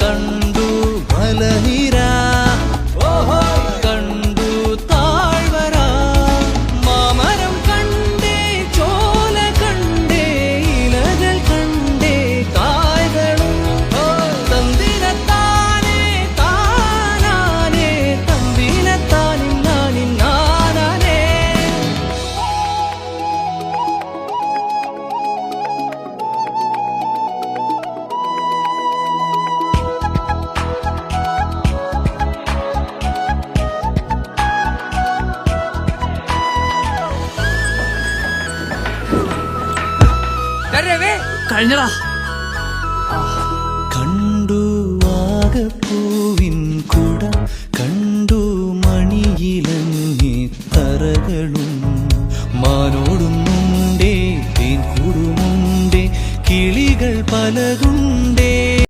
കണ്ടു മലനിര കണ്ടു താഴ്വര മാമരം കണ്ടേ ചോല കണ്ടേ ഇലകൾ കണ്ടേ കായ്കളും തന്തിരത്താനേ താനാനേ തമ്പിനത്താനിന്നാനിൻ നാനാനേ. കഴിഞ്ഞടാ. കണ്ടു വാഗപ്പൂവിൻ കുട കണ്ടു മണിയിലങ്ങി തറകളും മാനോടുന്നുണ്ടേ തേൻ കൂടുമുണ്ടേ കിളികൾ പലകും